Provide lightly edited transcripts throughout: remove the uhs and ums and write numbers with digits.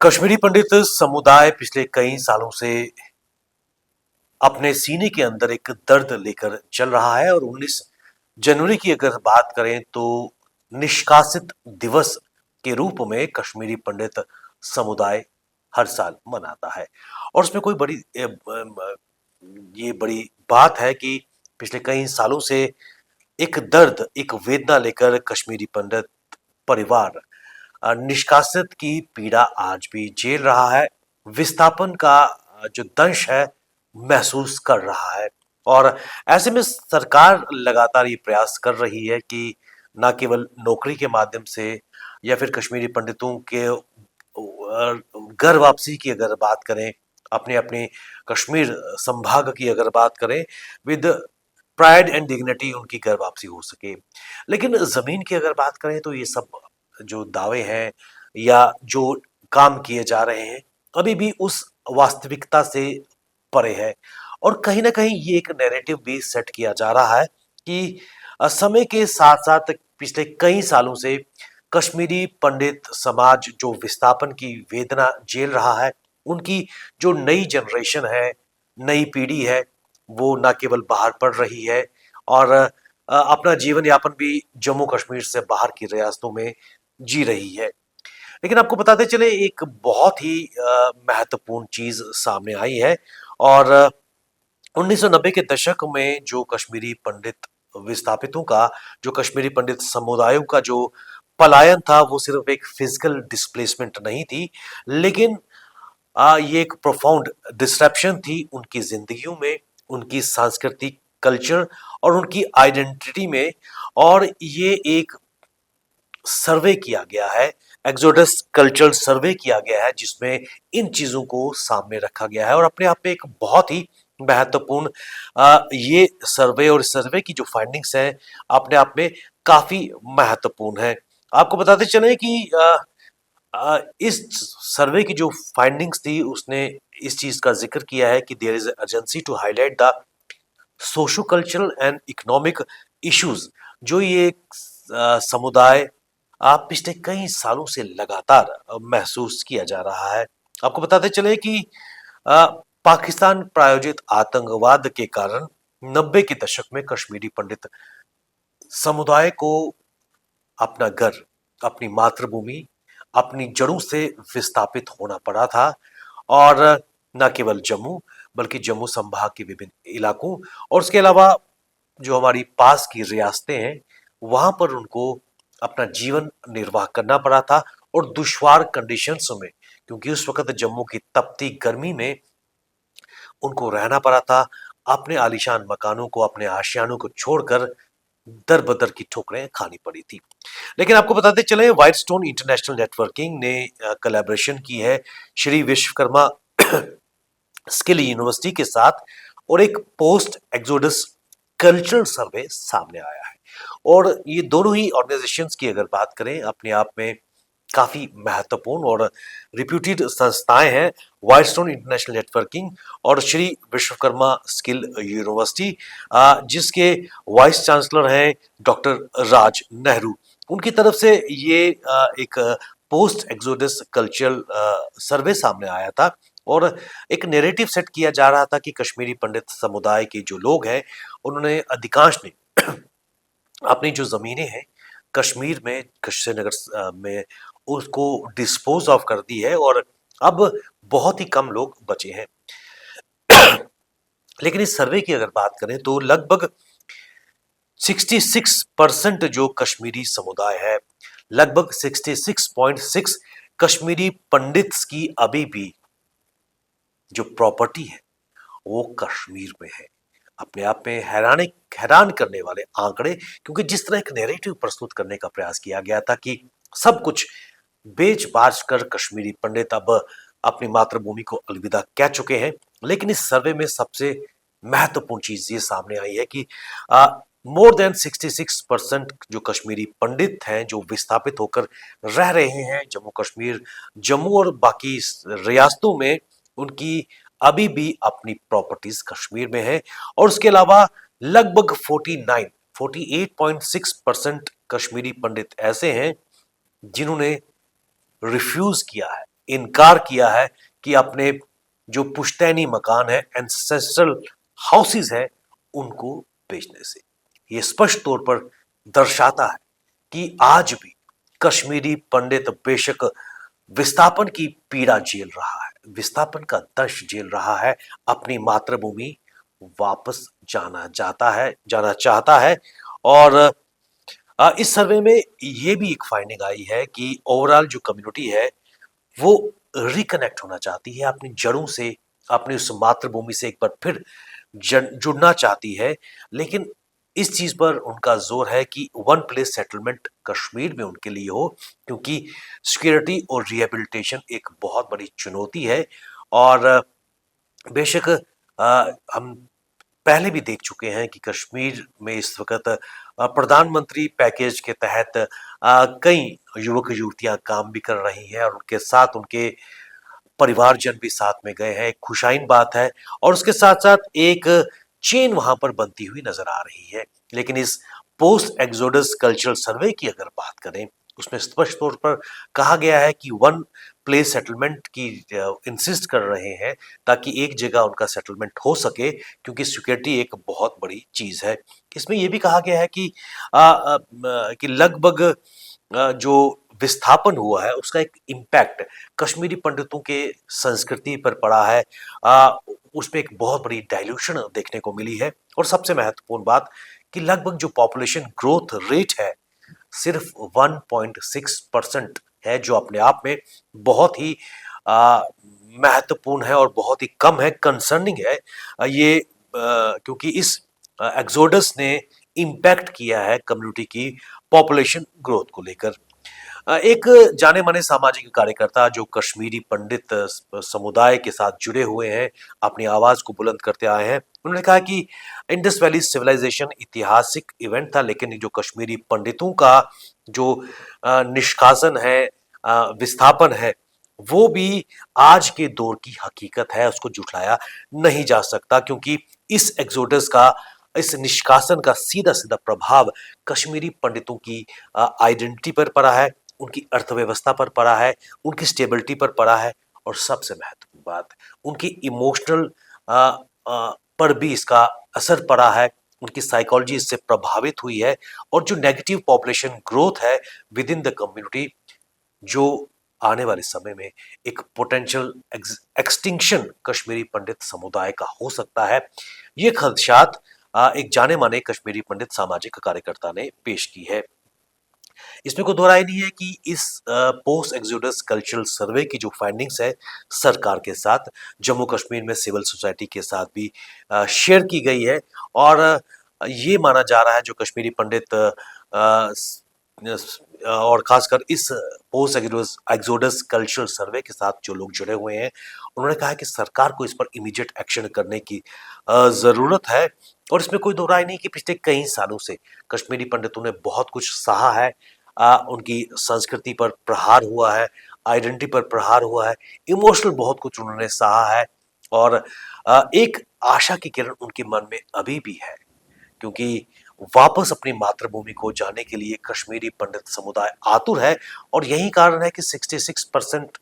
कश्मीरी पंडित समुदाय पिछले कई सालों से अपने सीने के अंदर एक दर्द लेकर चल रहा है और 19 जनवरी की अगर बात करें तो निष्कासित दिवस के रूप में कश्मीरी पंडित समुदाय हर साल मनाता है। और उसमें कोई ये बड़ी बात है कि पिछले कई सालों से एक दर्द, एक वेदना लेकर कश्मीरी पंडित परिवार निष्कासित की पीड़ा आज भी झेल रहा है, विस्थापन का जो दंश है महसूस कर रहा है। और ऐसे में सरकार लगातार ये प्रयास कर रही है कि न केवल नौकरी के माध्यम से या फिर कश्मीरी पंडितों के घर वापसी की अगर बात करें, अपने अपने कश्मीर संभाग की अगर बात करें, विद प्राइड एंड डिग्निटी उनकी घर वापसी हो सके। लेकिन जमीन की अगर बात करें तो ये सब जो दावे हैं या जो काम किए जा रहे हैं अभी भी उस वास्तविकता से परे है। और कहीं ना कहीं ये एक नैरेटिव भी सेट किया जा रहा है कि समय के साथ साथ पिछले कई सालों से कश्मीरी पंडित समाज जो विस्थापन की वेदना झेल रहा है, उनकी जो नई जनरेशन है, नई पीढ़ी है, वो न केवल बाहर पढ़ रही है और अपना जीवन यापन भी जम्मू कश्मीर से बाहर की रियासतों में जी रही है। लेकिन आपको बताते चले एक बहुत ही महत्वपूर्ण चीज सामने आई है। और 1990 के दशक में जो कश्मीरी पंडित विस्थापितों का, जो कश्मीरी पंडित समुदायों का जो पलायन था, वो सिर्फ एक फिजिकल डिस्प्लेसमेंट नहीं थी, लेकिन ये एक प्रोफाउंड डिसरप्शन थी उनकी जिंदगियों में, उनकी सांस्कृतिक कल्चर और उनकी आइडेंटिटी में। और ये एक सर्वे किया गया है, एक्सोडस कल्चरल सर्वे किया गया है, जिसमें इन चीजों को सामने रखा गया है। और अपने आप में एक बहुत ही महत्वपूर्ण ये सर्वे और सर्वे की जो फाइंडिंग्स हैं अपने आप में काफी महत्वपूर्ण है। आपको बताते चले कि इस सर्वे की जो फाइंडिंग्स थी उसने इस चीज का जिक्र किया है कि there is urgency to highlight the socio cultural and economic issues जो ये समुदाय पिछले कई सालों से लगातार महसूस किया जा रहा है। आपको बताते चले कि अ, पाकिस्तान प्रायोजित आतंकवाद के कारण 90 के दशक में कश्मीरी पंडित समुदाय को अपना घर, अपनी मातृभूमि, अपनी जड़ों से विस्थापित होना पड़ा था। और न केवल जम्मू बल्कि जम्मू संभाग के विभिन्न इलाकों और उसके अलावा जो हमारी पास की रियासतें हैं वहां पर उनको अपना जीवन निर्वाह करना पड़ा था। और दुश्वार कंडीशंस में, क्योंकि उस वक्त जम्मू की तपती गर्मी में उनको रहना पड़ा था, अपने आलीशान मकानों को, अपने आशियानों को छोड़कर दर बदर की ठोकरें खानी पड़ी थी। लेकिन आपको बताते चले व्हाइट स्टोन इंटरनेशनल नेटवर्किंग ने कोलैबोरेशन की है श्री विश्वकर्मा स्किल यूनिवर्सिटी के साथ और एक पोस्ट एक्सोडस कल्चरल सर्वे सामने आया है। और ये दोनों ही ऑर्गेनाइजेशंस की अगर बात करें अपने आप में काफी महत्वपूर्ण और रिप्यूटेड संस्थाएं हैं, व्हाइट स्टोन इंटरनेशनल नेटवर्किंग और श्री विश्वकर्मा स्किल यूनिवर्सिटी, जिसके वाइस चांसलर हैं डॉक्टर राज नेहरू। उनकी तरफ से ये एक पोस्ट एक्सोडस कल्चरल सर्वे सामने आया था और एक नैरेटिव सेट किया जा रहा था कि कश्मीरी पंडित समुदाय के जो लोग हैं उन्होंने अधिकांश ने अपनी जो जमीनें हैं कश्मीर में, श्रीनगर में, उसको डिस्पोज ऑफ कर दी है और अब बहुत ही कम लोग बचे हैं। लेकिन इस सर्वे की अगर बात करें तो लगभग 66% जो कश्मीरी समुदाय है, लगभग 66.6 कश्मीरी पंडित्स की अभी भी जो प्रॉपर्टी है वो कश्मीर में है। अपने आप में हैरान करने वाले आंकड़े, क्योंकि जिस तरह एक नैरेटिव प्रस्तुत करने का प्रयास किया गया था कि सब कुछ बेच बाच कर कश्मीरी पंडित अब अपनी मातृभूमि को अलविदा कह चुके हैं। लेकिन इस सर्वे में सबसे महत्वपूर्ण चीज ये सामने आई है कि मोर देन 66% जो कश्मीरी पंडित हैं जो विस्थापित होकर रह रहे हैं जम्मू कश्मीर, जम्मू और बाकी रियासतों में, उनकी अभी भी अपनी प्रॉपर्टीज कश्मीर में है। और उसके अलावा लगभग 48.6% कश्मीरी पंडित ऐसे हैं जिन्होंने रिफ्यूज किया है इनकार किया है कि अपने जो पुश्तैनी मकान है, एंसेस्ट्रल हाउसेज है, उनको बेचने से। ये स्पष्ट तौर पर दर्शाता है कि आज भी कश्मीरी पंडित बेशक विस्थापन की पीड़ा झेल रहा है, विस्थापन का दर्श झेल रहा है, अपनी मातृभूमि वापस जाना चाहता है। और इस सर्वे में ये भी एक फाइंडिंग आई है कि ओवरऑल जो कम्युनिटी है वो रिकनेक्ट होना चाहती है अपनी जड़ों से, अपनी उस मातृभूमि से एक बार फिर जुड़ना चाहती है। लेकिन इस चीज पर उनका जोर है कि वन प्लेस सेटलमेंट कश्मीर में उनके लिए हो, क्योंकि सिक्योरिटी और रिहेबिलिटेशन एक बहुत बड़ी चुनौती है। और बेशक हम पहले भी देख चुके हैं कि कश्मीर में इस वक्त प्रधानमंत्री पैकेज के तहत कई युवक युवतियां काम भी कर रही हैं और उनके साथ उनके परिवारजन भी साथ में गए हैं, एक खुशाइन बात है। और उसके साथ साथ एक चेन वहां पर बनती हुई नजर आ रही है। लेकिन इस पोस्ट एक्सोडस कल्चरल सर्वे की अगर बात करें, उसमें स्पष्ट तौर पर कहा गया है कि वन प्लेस सेटलमेंट की इंसिस्ट कर रहे हैं ताकि एक जगह उनका सेटलमेंट हो सके, क्योंकि सिक्योरिटी एक बहुत बड़ी चीज है। इसमें यह भी कहा गया है कि लगभग जो विस्थापन हुआ है उसका एक इम्पैक्ट कश्मीरी पंडितों के संस्कृति पर पड़ा है। उसमें एक बहुत बड़ी डाइल्यूशन देखने को मिली है। और सबसे महत्वपूर्ण बात कि लगभग जो पॉपुलेशन ग्रोथ रेट है सिर्फ 1.6% है, जो अपने आप में बहुत ही महत्वपूर्ण है और बहुत ही कम है, कंसर्निंग है। ये क्योंकि इस एक्सोडस ने इम्पैक्ट किया है कम्युनिटी की पॉपुलेशन ग्रोथ को लेकर। एक जाने माने सामाजिक कार्यकर्ता जो कश्मीरी पंडित समुदाय के साथ जुड़े हुए हैं, अपनी आवाज को बुलंद करते आए हैं, उन्होंने कहा कि इंडस वैली सिविलाइजेशन ऐतिहासिक इवेंट था, लेकिन जो कश्मीरी पंडितों का जो निष्कासन है, विस्थापन है, वो भी आज के दौर की हकीकत है, उसको झुठलाया नहीं जा सकता। क्योंकि इस एक्सोडस का, इस निष्कासन का सीधा सीधा प्रभाव कश्मीरी पंडितों की आइडेंटिटी पर पड़ा है, उनकी अर्थव्यवस्था पर पड़ा है, उनकी स्टेबिलिटी पर पड़ा है, और सबसे महत्वपूर्ण बात उनकी इमोशनल पर भी इसका असर पड़ा है। उनकी साइकोलॉजी इससे प्रभावित हुई है। और जो नेगेटिव पॉपुलेशन ग्रोथ है विद इन द कम्युनिटी, जो आने वाले समय में एक पोटेंशियल एक्सटिंक्शन कश्मीरी पंडित समुदाय का हो सकता है, ये खदशात एक जाने माने कश्मीरी पंडित सामाजिक कार्यकर्ता ने पेश की है। इसमें कोई दो राय नहीं है कि इस पोस्ट एक्सोडस कल्चरल सर्वे की जो फाइंडिंग्स है सरकार के साथ, जम्मू कश्मीर में सिविल सोसाइटी के साथ भी शेयर की गई है। और ये माना जा रहा है जो कश्मीरी पंडित और खासकर इस पोस्ट एक्सोडस कल्चरल सर्वे के साथ जो लोग जुड़े हुए हैं, उन्होंने कहा है कि सरकार को इस पर इमीडिएट एक्शन करने की जरूरत है। और इसमें कोई दो राय नहीं कि पिछले कई सालों से कश्मीरी पंडितों ने बहुत कुछ सहा है। उनकी संस्कृति पर प्रहार हुआ है, आइडेंटिटी पर प्रहार हुआ है, इमोशनल बहुत कुछ उन्होंने सहा है। और एक आशा की किरण उनके मन में अभी भी है, क्योंकि वापस अपनी मातृभूमि को जाने के लिए कश्मीरी पंडित समुदाय आतुर है। और यही कारण है कि 66%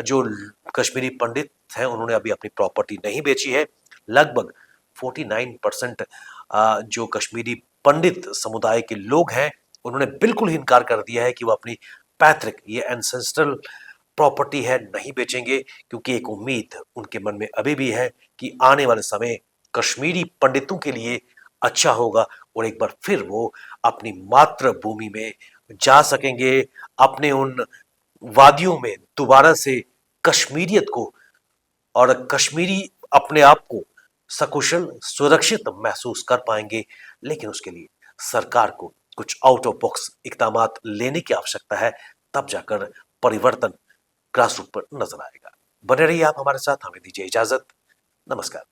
जो कश्मीरी पंडित हैं उन्होंने अभी अपनी प्रॉपर्टी नहीं बेची है। लगभग 49% जो कश्मीरी पंडित समुदाय के लोग हैं उन्होंने बिल्कुल ही इनकार कर दिया है कि वो अपनी पैतृक, ये एंसेस्ट्रल प्रॉपर्टी है, नहीं बेचेंगे, क्योंकि एक उम्मीद उनके मन में अभी भी है कि आने वाले समय कश्मीरी पंडितों के लिए अच्छा होगा और एक बार फिर वो अपनी मातृभूमि में जा सकेंगे, अपने उन वादियों में दोबारा से कश्मीरियत को और कश्मीरी अपने आप को सकुशल सुरक्षित महसूस कर पाएंगे। लेकिन उसके लिए सरकार को कुछ आउट ऑफ बॉक्स इकदाम लेने की आवश्यकता है, तब जाकर परिवर्तन ग्रासरूट पर नजर आएगा। बने रहिए आप हमारे साथ, हमें दीजिए इजाजत। नमस्कार।